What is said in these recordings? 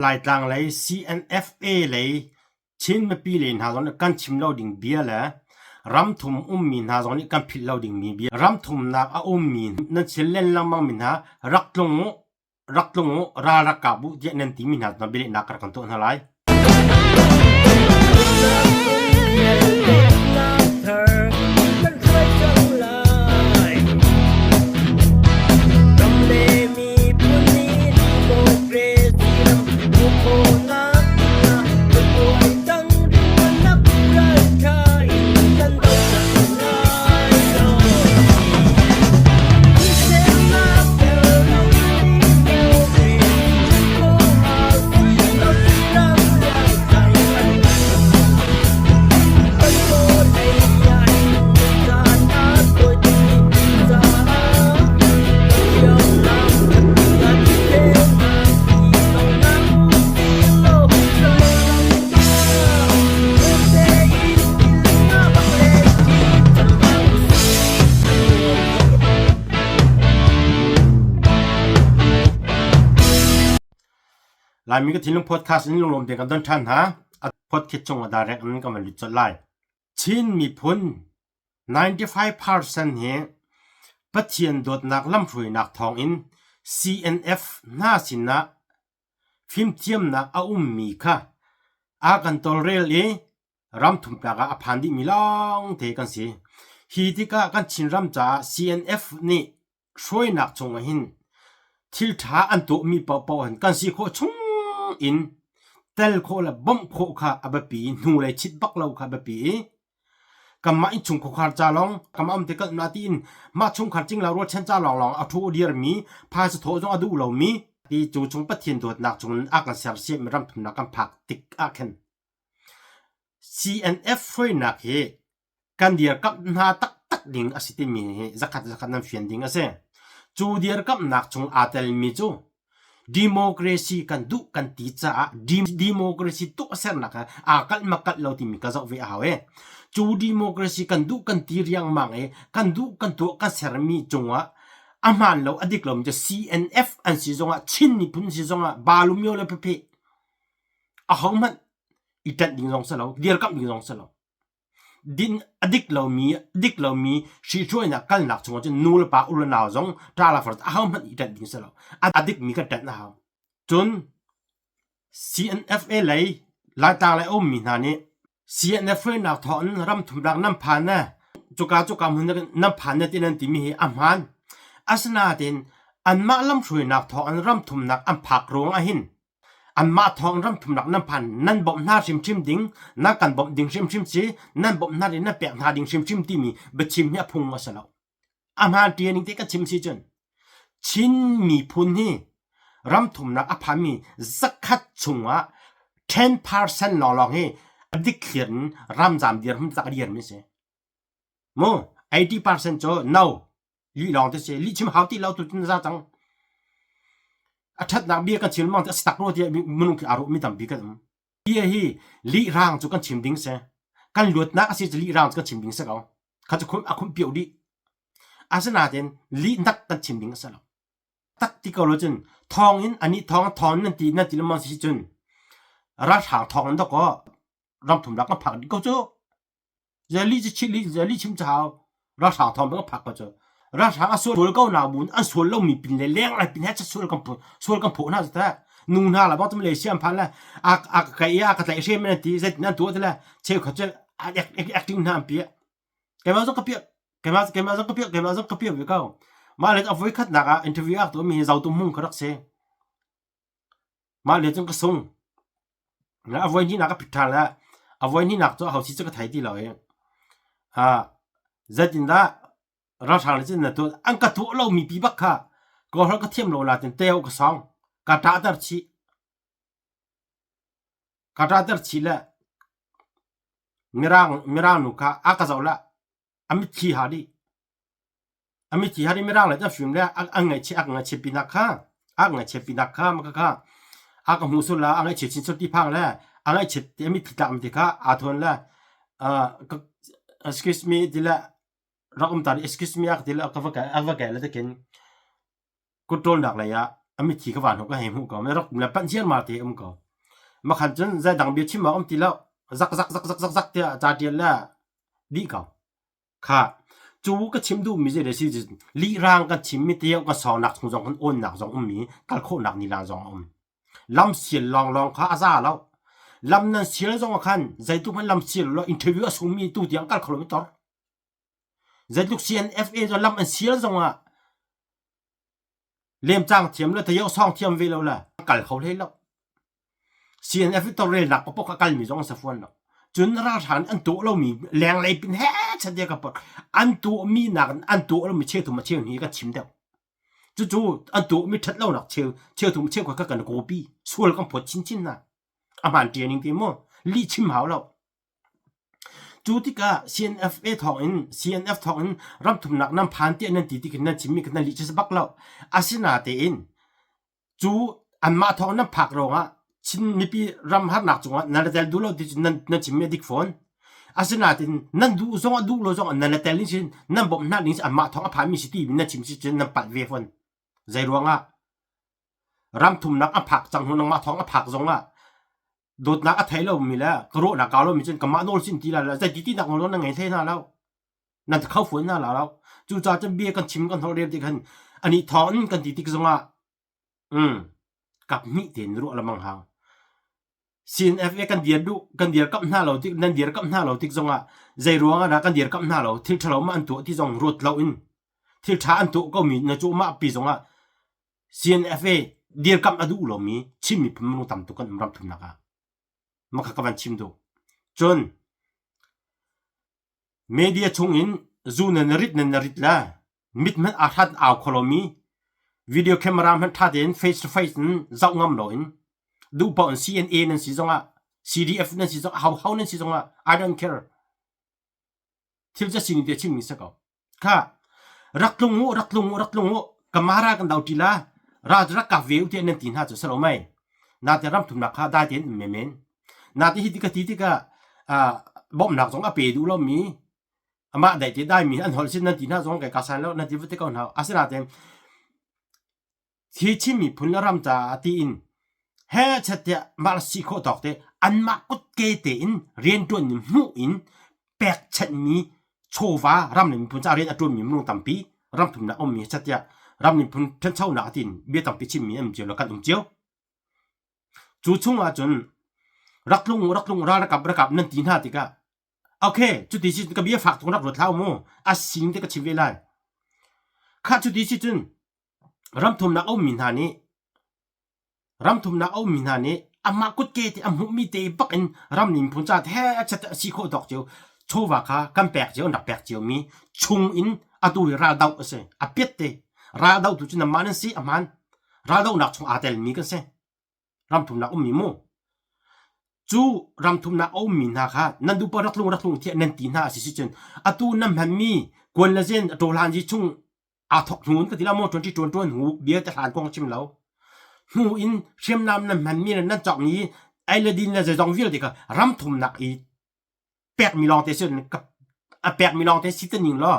หลายต่างเลย CNFA เลยชินมาปีเลยหาตอนกันชิมเราดิ่งเบียแหละรำทุมมีหาตอนนี้กันผิดเราดิ่งมีเบียรำทุมนักมีนั่นเชลเลนลังมังมินหารักลงรารักกับบุเจนันติมินหาตอนเบลนักกันตัวอะไรลายมีก็ทิ้งลงพอดคาสต์นี้ลงเดียกันต้นท่านฮะพอดแคสต์จงว่าดาเรกนั้นก็มันหลุดจดไล่ชินมีพ้น 95% เฮปะเทียนโดดนักลำรวยนักทองอิน CNF น่าสินะฟิล์มเทียมนักมีค่ะอากันตอลเรลรำทุมปลากอพันดิมีลองเทกันสิฮีติกากันชินรำจ่า CNF นี่ช่วยนักจงหินทิลทาอันตุมีเป่าๆหันกันสิโคชงอินเตลโคละบ่มโคค่ะอบปีนูเลยชิดบักเราค่ะอบปีกำมาอินชุงโคคาจาลองกำมาอมเตกันนาตีนมาชุงขัดจริงเรารถฉันจาลองเอาทูเดียร์มีพายสะโถจงอดูเรามีตีจูจงปะเทียนตัวนักจงอากันเสียเสียมรำทุนนักกันผักติกอาเคน CNF ช่วยนักเฮกันเดียร์กับนาตักดิ่งอสิติมีจักขัดน้ำเฟียนดิ่งเสจูเดียร์กับนักจงอาเตลมีจูdemocracy kan du kan ti cha democracy to ser na ka akal makal lo ti mi ka zo ve awe chu democracy kan du kan ti riang mang e kan du kan to ka ser mi chunga aman lo adik lom je CNF an si zonga chin ni pun si zonga balum yo le pepe a hongman itat ding zong sa lo dier kap ding zong sa lo din adik lo mi shi choi na kal nak chung je nul pa ul na zong ta la far a hongman itat ding sa lo adik mi ka tat na ha chun CNFA lai la ta lai mi na ni CNFA na thon ram thum rak nam phan na chuka mun nam phan na tin an ti mi amhan asna tin an ma lam thrui nak tho an ram thum nak am phak rong a hin an ma thong ram thum nak nam phan nan bom na chim ding na kan bom ding chim chi nan bom na rin na pe na ding chim ti mi be chim nya phung ma sa lo amhan ti ning te ka chim si chun chin mi phun hi ram thum nak a phan mi zakhat chunga 10% lo long he adik khian ram jam dir hum tak dir mi se mo 80% cho no li long te se li chim hau ti lo tu tin za chang athat nak bia kan chil mang te stak ro ti munung ki aro mi tam bi kan bia hi li rang chu kan chim ding se kan lut na asi li rang chu kan chim ding se ka kha chu khum akhum piu di asana den li nak kan chim ding se lo tak ti ko lo chun thong in ani thong nan ti lo ma si chun ra thang thong an to ko ram thum rak ma phak di ko chu je li chi li je li chim chao ra thang thong ma phak ko chu ra thang a so tul ko na bun an so lo mi pin le leng la pin ha cha sul kam pho na ta nu na la ba tum le siam phan la a ka ya ka tai she men ti zet nan tu la che kho che acting na pi ke ma zo ka pi ke ma zo ka pi we ka ma le a voi khat na ka interview ak to mi zau tu mung krak se ma le chung ka sung na a voi ni na ka pitha la a voi ni nak to hau si cha ka thai ti lo e zatin da ra thang le chin na to an ka thu lo mi pi bak kha ko har ka them lo la ten teo ka song ka ta dar chi la mirang nu ka aka zaw la amit chi ha di mirang la ta film la ang ngai chi pinakha ma ka aka musul la ang ngai chi chin ti phang la ang ngai chi ti amit ti tam ti ka a thon la excuse me dila rakum tar excuse me ak dila ka va ka la taken control nak la ya ami thi ka wan ho ka he hu ko me rak la pan chian ma te ko ma khan chen za dang bi chim ma ti la zak te ta ti la di ka kha chu ka chim du mi je de si li rang ka chim mi te ka so nak chung jong kan on nak jong mi kal kho nak ni la jong lam sil long kha aza law lam nan sil jong khan zai tu man lam sil lo interview asum mi tu tiang kal kilometer zai tu CNFA jo lam an sil jong lem chang thiam la te yo song thiam ve lo la kal khau le lo CNFA to re nak pok ka kal mi jong sa fon lo chun ra than an tu lo mi leng lei pin he cha de ka pok an tu mi nak an tu lo mi che tu ma che ni ka chim deจู่ๆอันตัวมีทัดเล่าหนักเชียวถุงเชียวกว่ากันโกปีส่วนกันพอชิ้นๆนะอามันเตียนิงติโมลีชิมหาวแล้วจู่ที่กะ CNFA ทองอิน CNF ทองอินรับถุงหนักน้ำผ่านเตียนันตีที่กันนั่นชิมมีกันนั่นลีชิสบักแล้วอาศินาเตอินจู่อันมาทองน้ำผักรองอ่ะชินมีปีรำหักหนักจงอ่ะนั่นแต่ดูแล้วที่นั่นชิมมีดิกฟอนอาศินาเตนนั่นดูจงอ่ะดูโลจงอ่ะนั่นแต่ลิชินนั่นบ่มนั่นลิชินอันมาทองอ่ะผ่านมีสิตีมีนั่นชิมสินั่นปัดเวฟอนใจรวงอ่ะรำทุ่มนักอภักจังหุนมาท้องอภักจงอ่ะโดดนักอไทยเรามีแล้วกระโดดนักกาเรามีจนกำมาโนลสินทีแล้วใจดีนักเรานั่งไงเท่น่าแล้วนั่นเข้าฝนน่าแล้วจู่จ่าจะเบียกันชิมกันทอเรียบดีกันอันนี้ท้อนกันดีจงอ่ะกับมิเต็นรู้ละมังหาง CNFA กันเดียดูกันเดียกับหน้าเราที่นั่นเดียกับหน้าเราที่จงอ่ะใจรวงอ่ะนะกันเดียกับหน้าเราที่เรามาอันตัวที่จงรถเราอินที่ช้าอันตัวก็มีนะจู่มาปีจงอ่ะCNFA เดียกับอดูโลมีชิมมีพมนุตำตุกันรับทุนนะคะมาขักกันชิมดูจนเมเดียชงอินจูนนริดละมิดมันอาทัดเอาคโลมีวิดีโอแคมรามันทัดเองเฟสทูเฟสนั้นเจ้างำโลอินดูปอน CNA นั่นสิจงอ่ะ CDF นั่นสิจงhow นั่นสิจงอ่ะ I don't care ที่จะสิ่งเดียวชิมมีสักค่ะรักลุงกำมารากันดาวทีละราจรักกับวิวที่นั่นตีนหาจะสโลไม่นาจะรำทุนนักข้าได้เต็นเมนนาที่ฮิติกะบ่มหนักสองอเปดูแล้วมีมาได้จะได้มีอันหอลสินั่นตีนหาสองแกกาสันแล้วนั่นที่วิธีก่อนเขาอาศัยนาเต็มที่ชิมีพุนรำจ่าตีอินเฮ้ชัดเจมาสิโคตอกเตอันมากุดเกเตอินเรียนตัวนิมูอินแปกชัดมีโชวารำหนึ่งพุนจ่าเรียนตัวมีมนุษย์ตั้มปีรำทุนนักมีชัดเจรำนิพุนเทนเช่าหนาตินเบียตังปิชิมีเจียวแล้วกันเจียวจู่ช่วงอาจนรักลุงรักนั่นตีนหาติกะโอเคจุดที่สิก็เบียฝากตรงรับรถเท้าโมอาสิงที่ก็ชีวิตไล่ข้าจุดที่สิจนรำทุนนักเอามินหานี้อามากุดเกติอามุมีเตปักอินรำนิพุนจ่าแท้ชัดสิโคดอกเจียวโชวาค่ะกันแปกเจียวนักแปกเจียวมีชุงอินอาดูราดาวเสอาเปียเตราดาวตุจินมันสิอามันราดาวนักชงอาเตลมีกันเสรำทุนนักมีโมจู่รำทุนนักเอามีนาค่ะนั่นดูปรักลุงที่นั่นตีน่าสิจนอาตูนั่นมันมีกวนละเจนโดลานจิชงอาทกหุนก็ที่ละโม2021หูเบียจะทานกองชิมแล้วหูอินเชื่อมน้ำนั่นมันมีนั่นจอกนี้ไอเลดินจะจองวิลดีกับรำทุนนักอี8 มิลลิonเตเซนกับ8 มิลลิonเตสิตนิงล้อ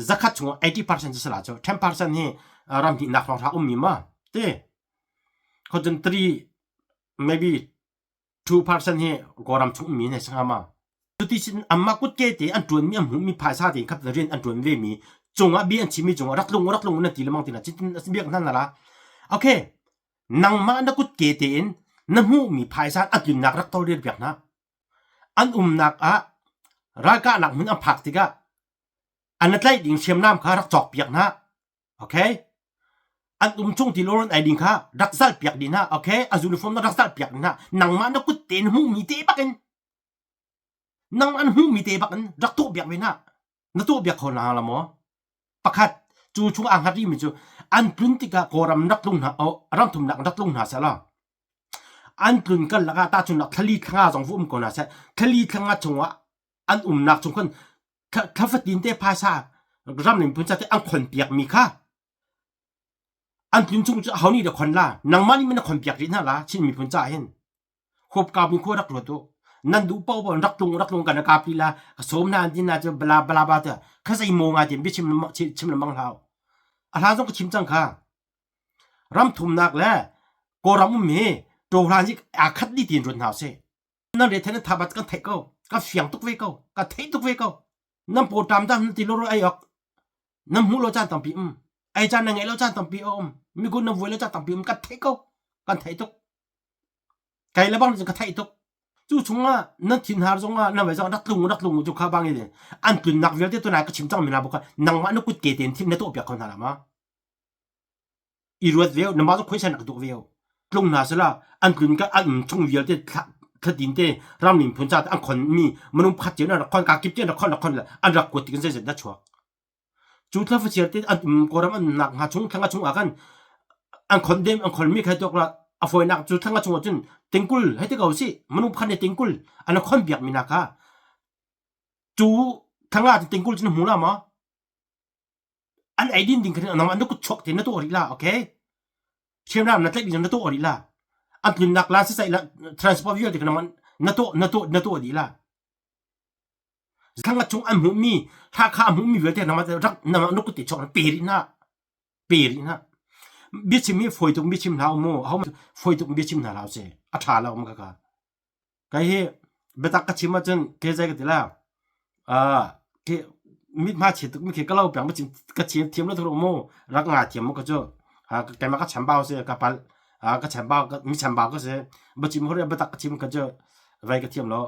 zakat chung 80%จะสละเจ้า 10% นี่รำที่นักท่องเที่ยวมีมาเต้คนจน3 maybe 2% นี่ก็รำchungมีเนี่ยสังมาจุดที่สิอันมากุดเกติอันจวนมีอันหูมีภาษาที่ครับเรียนอันจวนเวมีจงอ่ะบีอันชิมีจงรักลุงนั่นตีละมังตีละจิตเบียกนั่นละโอเคนังมานักกุดเกตินนั่นหูมีภาษาอันจุนนักรักตัวเรียนเบียกนะอันนักรากะนักมันอันผักติกะอันนั้นไล่ดิ่งเชียมน้ำข้ารักจอกเปียกนะโอเคอันช่วงที่โลรอนไอดิ่งข้ารักซัลเปียกดีนะโอเคอันยูนิฟอร์มรักซัลเปียกนะนังมันนักกุดเตนหูมีเตปักกันนังมันหูมีเตปักกันรักตัวเปียกไปนะนักตัวเปียกคนละมั้งปักขัดจู่ช่วงอ่างฮัดดี้มิจูอันพลุนติกะโกรำนักลุงหารำทุ่มนักลุงหาเสละอันพลุนกันละก็ตาจุนักทะลีข้างสองฟุ้มก่อนนะเสทะลีข้างจงวะอันนักจงคนถ้าฟัดดินเตภาษารำหนึ่งพุนจะอันคนเปียกมีค่ะอันพุนจุงจะเขานี่เด็กคนละนังมันนี่มันคนเปียกดินฮะละชินมีพุนจ่าเห็นขบกาบมีคู่รักรถตัวนั่นดูเป้าบอลรักลงกันนะกาปีละสมนานดินน่าจะบลาบาเตอข้าใส่โมงอาเดียนไปชิมละมังเท้าอาหารต้องก็ชิมจังค่ะ รำทุมนักและกรำมีโตรานจิอาคัดดีตีนรุนหาวเซนั่นเรทนทับกันเทก็ก็เฟียงตุกเวก็ก็เทตุกเวก็นั่นโปรตามตามติโลโรไอออกนั่นหูโลจานตัมปีไอจานนังไงโลจานตัมปีมีกุนนำไว้โลจานตัมปีก็เทก็กันเทตุกไกลแล้วบ้างจะก็เทตุกจู่ชงอ่ะนั่นทินหาจงอ่ะนั่นไว้จะนักลุงจู่ข้าบ้างนี่อันตุนนักเวลเตตัวไหนก็ชิมจังมีนาบุกนังมันนุกุดเกตินทิมในตัวเปียกคนหาละมาอีรวดเวลน้ำมันต้องคุยใช้นักดุเวลลุงนาสละอันตุนก็อันชงเวลเตถ้าดินเตรำนิมพุนจาอันคนมีมนุษย์พัดเจอนะคนกากิบเจอนะคนละอันรักกดกันเสร็จได้ชัวจู่ถ้าฟิเชียร์เตอันกรมันหนักหาชงทั้งชงอากันอันคนเดมอันคนมีใครตัวละอฟอยนักจู่ทั้งชงจนติงกุลให้เตกเอาสิมนุษย์พันเนี่ยติงกุลอันคนเบียกมีนักะจู่ทั้งอาจติงกุลจนหูละมาอันไอดินดิ่งกันน้ำมันนุกชกเตนตัวอริละโอเคเชื่อมน้ำนัดเล็กดินตัวอริละอันตุนนักลาสใส่ละ transport view ที่มันนาโตดีละทั้งชงอันหมูมีถ้าข้าหมูมีเวลเตน้ำมันรักน้ำมันนุกติดชกปีรินะบิชิมีฝอยตุงบิชิมลาวโมเฮาฝอยตุงบิชิมนาลาวเซอัฐาลาวมกะไกเฮเบตักกะชิมาจนเกใจกะติละเกมิดมาฉิตุกมิเคกะลาวเปียงบิชิมกะชิมเทียมละทุโมรักงาเทียมมกะจแต่มากะฉันบ่าวเซกะปัลก็ฉันบ่าวก็มีฉันบ่าวก็เซบ่จิมเฮาเรียบตักกะชิมกะจไว้กะเทียมแล้ว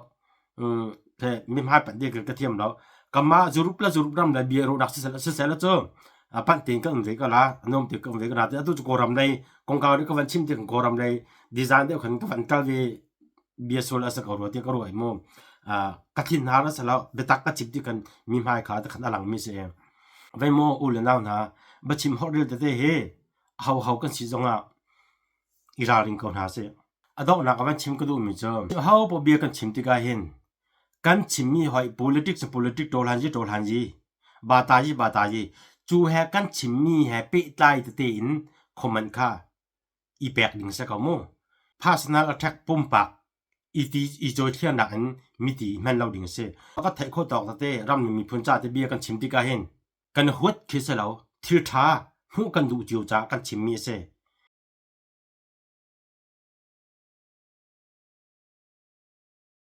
แต่มีมาปันเดกะเทียมแล้วกะมาจุรุปรำละเบียโรดักเซละจปันติงก็เวกละนมติก็เวกละแต่ตุกรำได้กงกาวนี่ก็วันชิมติกรำได้ดีไซน์ได้คนก็วันกะเวเบียโซลาสกอรติก็รวยโมกะทินหาละสละเบตักกะชิมติกันมีมาขาตะคันอลังมีเซไว้โมอุลนาวนะบ่ชิมเฮาเรียเตเฮเฮากันสิจงอ่ะอีราลิงก็หาเซอดอกนักวันชิมก็ดูมีเจอเฮาบ่เบียกันชิมติกาเห็นกันชิมมีหอย politics โตลันจีบาตายีจูแฮกันชิมมีแฮปิไตเตอินคอมมันค่าอีแปกดิงซะก็โม personal attack ปุ่มปากอีโจเทียนนักอันมิติแม่นเราดิงเซก็ไทโคตอกเตรำมีพุนจาเตเบียกันชิมติกาเห็นกันหวดคิดซะแล้วทิรทาฮู้กันดูจิวจากันชิมมีเซ